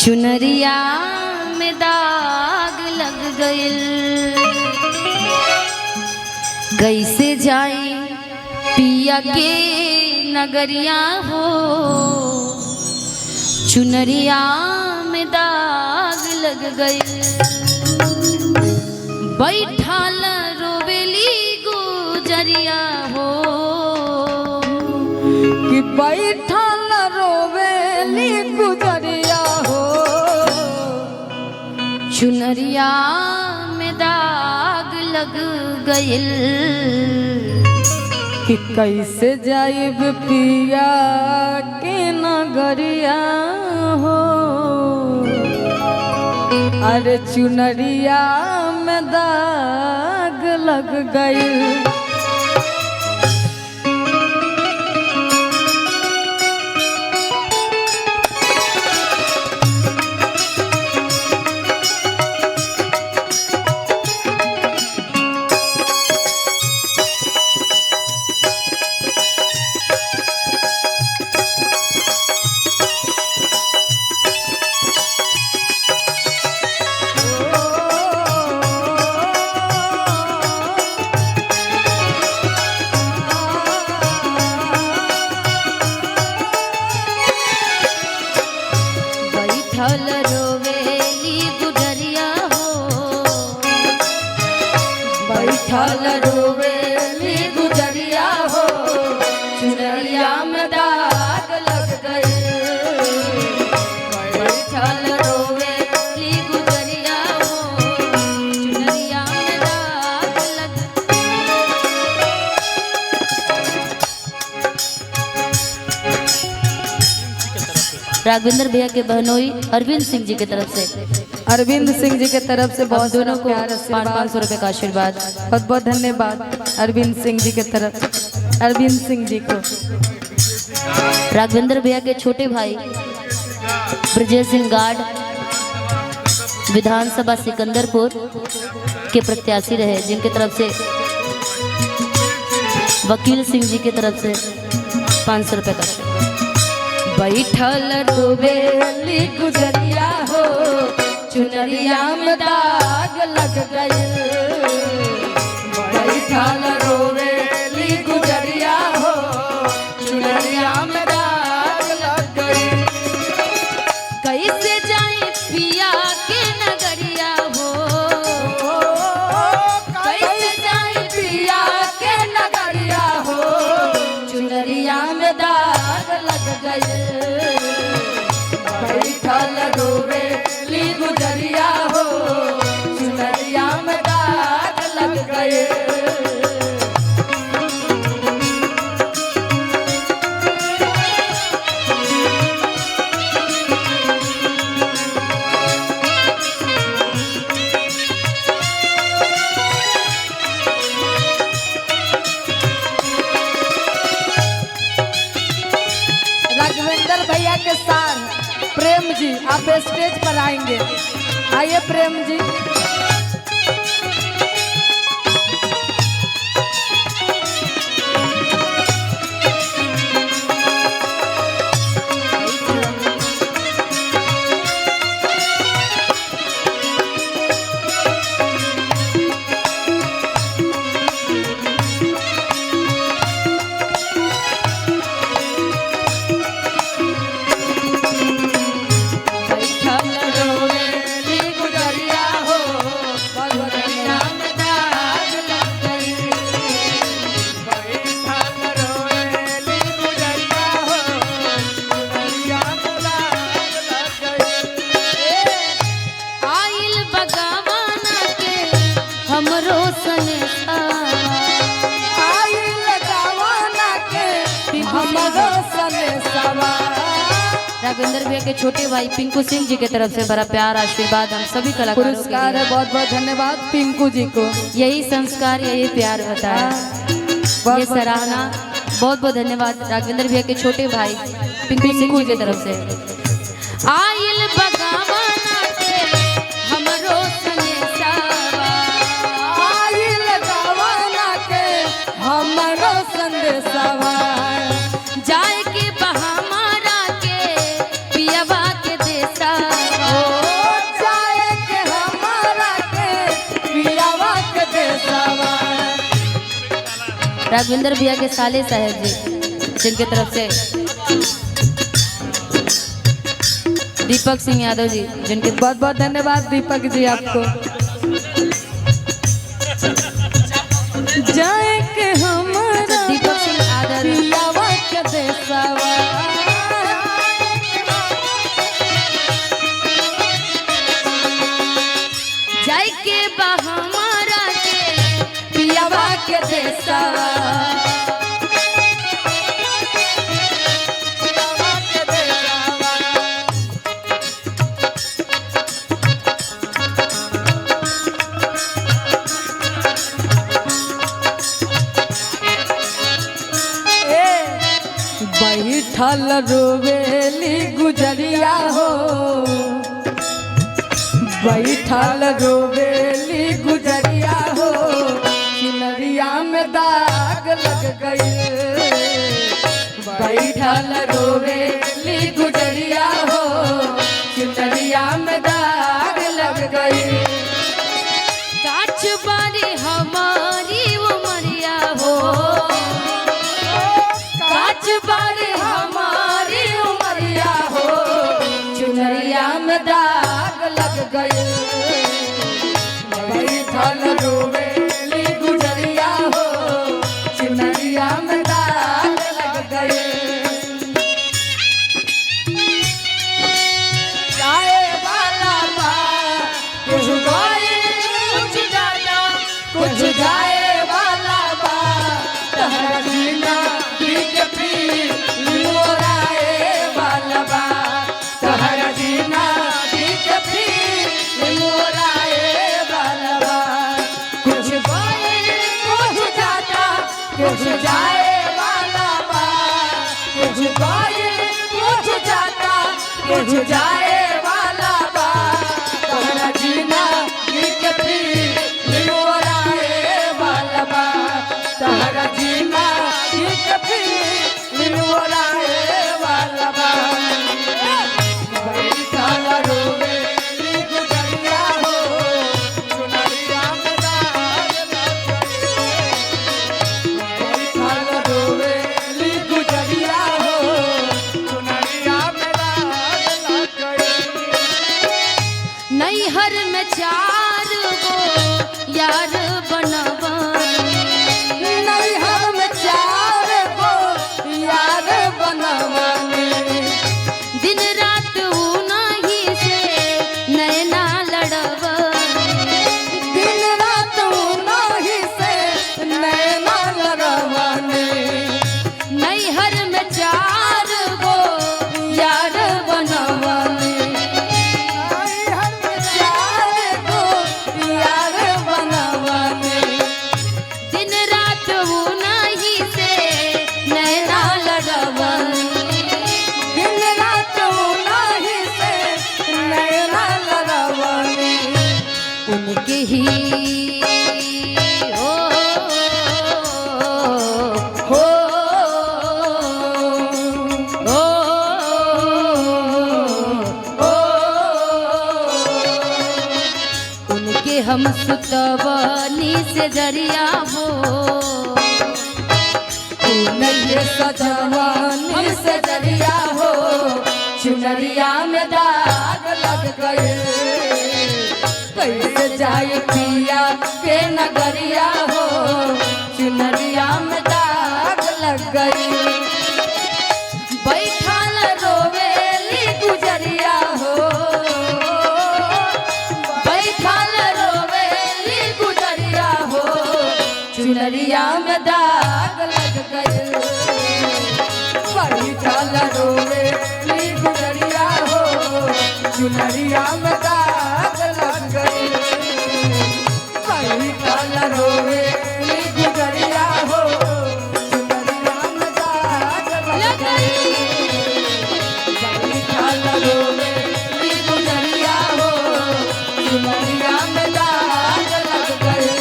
चुनरिया में दाग लग गइल, कैसे जाई पिया के नगरिया हो। चुनरिया में दाग लग गइल, बैठाल रोवेली गुजरिया हो कि बैठाल रोवेली गुजरिया हो। चुनरिया में दाग लग गइल, कि कैसे जाइब पिया के नगरिया हो। अरे चुनरिया में दाग लग गइल। बैठल रोवेली गुजरिया हो, बैठल रोवेली गुजरिया हो। चुनरिया में दाग लग गइल। बैठल रोवेली गुजरिया हो, चुनरिया में दाग लग। राघवेंद्र भैया के बहनोई अरविंद सिंह जी की तरफ से, अरविंद सिंह जी के तरफ से बहुत दोनों को प्यार 500 रुपए का आशीर्वाद। बहुत बहुत धन्यवाद अरविंद सिंह जी के तरफ, अरविंद सिंह जी को। राघवेंद्र भैया के छोटे भाई ब्रजेश सिंह गार्ड विधानसभा सिकंदरपुर के प्रत्याशी रहे, जिनके तरफ से वकील सिंह जी की तरफ से 500 रुपए का आशीर्वाद। बैठल रोवेली गुजरिया हो, चुनरिया में दाग लग गइल। बैठल रोवेली गुजरिया हो, चुनरिया में दाग लग गइल। कैसे जाई पिया के नगरिया हो, कैसे जाई पिया के नगरिया हो। चुनरिया में दाग लग गइल। बैठल रोवेली गुजरिया हो, चुनरिया में दाग लग गइल। राघवेंद्र भैया के साथ प्रेम जी आप स्टेज पर आएंगे। आइए प्रेम जी। राघवेंद्र भैया के छोटे भाई पिंकू सिंह जी की तरफ से बड़ा प्यार आशीर्वाद हम सभी कलाकारों को पुरस्कार है। बहुत बहुत धन्यवाद पिंकू जी को। यही संस्कार यही प्यार होता है, ये सराहना। बहुत बहुत धन्यवाद राघवेंद्र भैया के छोटे भाई पिंकू सिंह जी की तरफ से। आइल बगावना के हमरो संदेशावा, आइल बगावना के हमरो संदेशावा। जाए के बहामारा के पियवा के देसावा, राघवेंद्र भैया के साले साहब जी जिनके तरफ से दीपक सिंह यादव जी जिनके बहुत बहुत धन्यवाद दीपक जी आपको। जाए के हमारा दीपक सिंह आदर पियावा के देसावा, जाए के बा हमारा के पियावा के देसावा, बैठल रोवेली गुजरिया हो, बैठल रोवेली गुजरिया हो, किनरिया में दाग लग गई। बैठल रोवेली गुजरिया हो, किनरिया में दाग लग गई। काच बारी हमारी उमरिया हो, काच बारी हमारी उमरिया हो, चुनरिया में दाग लग गए। बैठल रोवेली गुजरिया हो, चुनरिया में दाग लग गए। जाए वाला बा कुछ गए कुछ जाता, कुछ जाए वाला बा तहरा जीना के फिर मोराए वाला बा, तहरा जीना के फिर मोराए वाला बा। कुछ गए कुछ जाता, कुछ जाए वाला बा, कुछ गए कुछ जाता, कुछ जाए वाला बा, तहरा जीना के फिर मोराए वाला बा, तहरा जीना के फिर मोराए वाला बा। बैठल रोवेली गुजरिया हो, चुनरिया में दाग लग गए। बैठल रोवेली गुजरिया हो, चुनरिया में दाग लग गए। नैहर में 4 गो यार बनवानी, नैहर में 4 गो यार बनवानी, दिन रात उन्हीं से नैना लड़वानी, दिन रात उन्हीं से नैना लड़वानी। नैहर में 4 गो यार बनवानी, नैहर में 4 गो यार बनवानी, दिन रात उन्हीं से नैना लड़वानी। दिन रात उन्हीं से नैना लड़वानी। उनके ही ओ हो ओ हो उनके हम सुतवनी से जरिया हो, नैये सजवानी से जरिया हो, चुनरिया में दाग लग गए। कैसे जाए पिया के नगरिया हो, चुनरिया में दाग लग गई। बैठल रोवेली गुजरिया हो, बैठल रोवेली गुजरिया हो, चुनरिया में दाग लग गए। बैठल रोवेली गुजरिया हो, चुनरिया में दाग लग गए। बैठल रोवेली गुजरिया हो, चुनरिया में दाग लग गए। बैठल रोवेली गुजरिया हो, चुनरिया में दाग लग गए।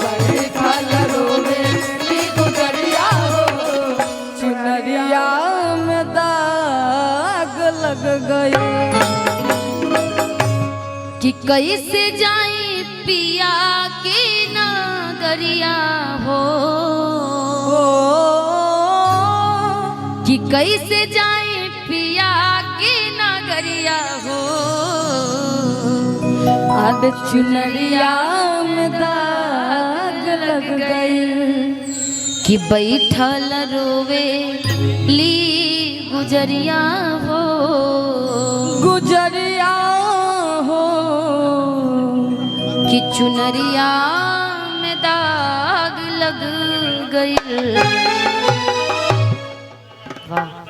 बैठल रोवेली गुजरिया हो, चुनरिया में दाग लग गए। कि कैसे जाए पिया के नगर नगरिया हो कि कैसे जाए पिया की नगरिया हो। अब चुनरिया में दाग लग गई कि बैठल रोवे ली गुजरिया हो। गुजरिया हो कि चुनरिया में दाग लग गई। वाह।